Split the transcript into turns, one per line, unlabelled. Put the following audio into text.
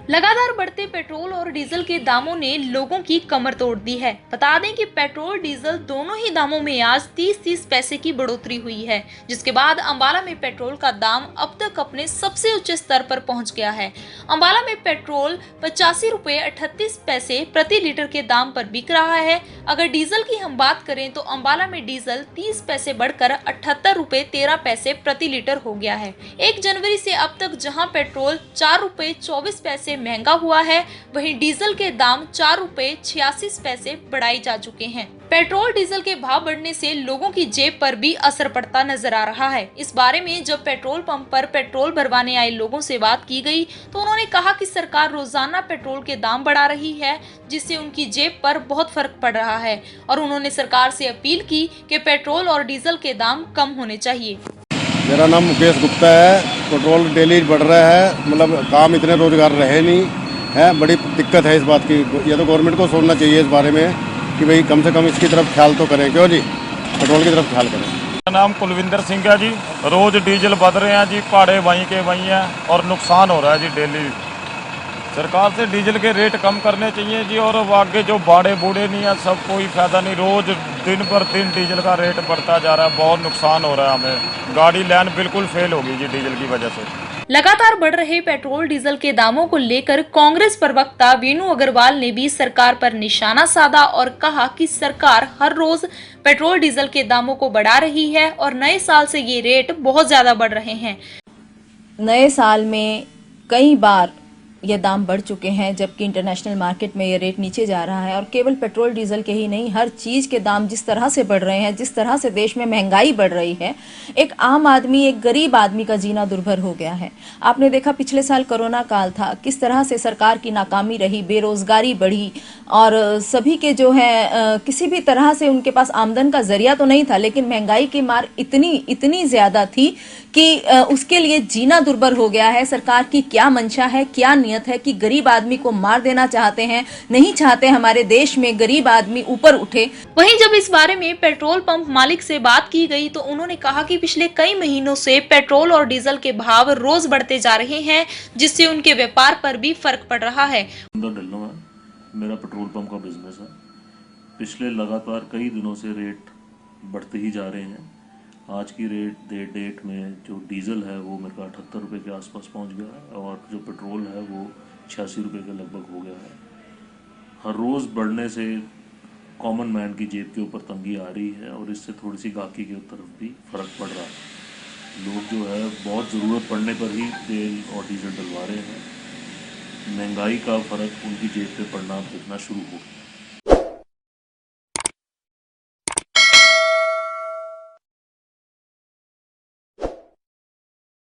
लगातार बढ़ते पेट्रोल और डीजल के दामों ने लोगों की कमर तोड़ दी है। बता दें कि पेट्रोल डीजल दोनों ही दामों में आज 30-30 पैसे की बढ़ोतरी हुई है, जिसके बाद अंबाला में पेट्रोल का दाम अब तक अपने सबसे ऊंचे स्तर पर पहुंच गया है। अंबाला में पेट्रोल 85 रुपए 38 पैसे प्रति लीटर के दाम पर बिक रहा है। अगर डीजल की हम बात करें तो अंबाला में डीजल 30 पैसे बढ़कर 78 रुपए 13 पैसे प्रति लीटर हो गया है। 1 जनवरी से अब तक जहां पेट्रोल 4 रुपए 24 पैसे महंगा हुआ है, वहीं डीजल के दाम 4 रुपए 86 पैसे बढ़ाए जा चुके हैं। पेट्रोल डीजल के भाव बढ़ने से लोगों की जेब पर भी असर पड़ता नजर आ रहा है। इस बारे में जब पेट्रोल पंप पर पेट्रोल भरवाने आए लोगों से बात की गई तो उन्होंने कहा कि सरकार रोजाना पेट्रोल के दाम बढ़ा रही है, जिससे उनकी जेब पर बहुत फर्क पड़ रहा है और उन्होंने सरकार से अपील की कि पेट्रोल और डीजल के दाम कम होने चाहिए।
मेरा नाम मुकेश गुप्ता है। पेट्रोल डेली बढ़ रहा है, मतलब काम इतने रोजगार रहे नहीं है। बड़ी दिक्कत है इस बात की। ये तो गवर्नमेंट को सोचना चाहिए इस बारे में कि भाई कम से कम इसकी तरफ ख्याल तो करें। क्यों जी, पेट्रोल की तरफ ख्याल करें।
मेरा नाम कुलविंदर सिंह है जी। रोज़ डीजल बढ़ रहे हैं जी, भाड़े वहीं के वहीं हैं और नुकसान हो रहा है जी डेली। सरकार से डीजल के रेट कम करने चाहिए जी, और आगे जो भाड़े बूढ़े नहीं है सब कोई फायदा नहीं। रोज़ दिन पर दिन डीजल का रेट बढ़ता जा रहा है, बहुत नुकसान हो रहा है हमें। गाड़ी लाइन बिल्कुल फेल होगी जी डीजल की वजह से।
लगातार बढ़ रहे पेट्रोल डीजल के दामों को लेकर कांग्रेस प्रवक्ता वेणु अग्रवाल ने भी सरकार पर निशाना साधा और कहा कि सरकार हर रोज पेट्रोल डीजल के दामों को बढ़ा रही है और नए साल से ये रेट बहुत ज्यादा बढ़ रहे हैं।
नए साल में कई बार ये दाम बढ़ चुके हैं, जबकि इंटरनेशनल मार्केट में ये रेट नीचे जा रहा है। और केवल पेट्रोल डीजल के ही नहीं, हर चीज़ के दाम जिस तरह से बढ़ रहे हैं, जिस तरह से देश में महंगाई बढ़ रही है, एक आम आदमी, एक गरीब आदमी का जीना दुर्भर हो गया है। आपने देखा पिछले साल कोरोना काल था, किस तरह से सरकार की नाकामी रही, बेरोजगारी बढ़ी और सभी के जो है किसी भी तरह से उनके पास आमदन का जरिया तो नहीं था, लेकिन महंगाई की मार इतनी ज्यादा थी कि उसके लिए जीना दुर्भर हो गया है। सरकार की क्या मंशा है, क्या नियत है कि गरीब आदमी को मार देना चाहते हैं? नहीं चाहते हमारे देश में गरीब आदमी ऊपर उठे।
वहीं जब इस बारे में पेट्रोल पंप मालिक से बात की गई तो उन्होंने कहा कि पिछले कई महीनों से पेट्रोल और डीजल के भाव रोज बढ़ते जा रहे हैं, जिससे उनके व्यापार पर भी फर्क पड़ रहा है।
मेरा पेट्रोल पंप का बिजनेस है। पिछले लगातार कई दिनों से रेट बढ़ते ही जा रहे हैं। आज की डेट में जो डीज़ल है वो मेरे को 78 रुपये के आसपास पहुंच गया है और जो पेट्रोल है वो 86 रुपये के लगभग हो गया है। हर रोज़ बढ़ने से कॉमन मैन की जेब के ऊपर तंगी आ रही है और इससे थोड़ी सी गाहकी की तरफ भी फ़र्क पड़ रहा है। लोग जो है बहुत ज़रूरत पड़ने पर ही तेल और डीजल डलवा रहे हैं। महंगाई का फ़र्क उनकी जेब पे पड़ना दिखना शुरू हो गया।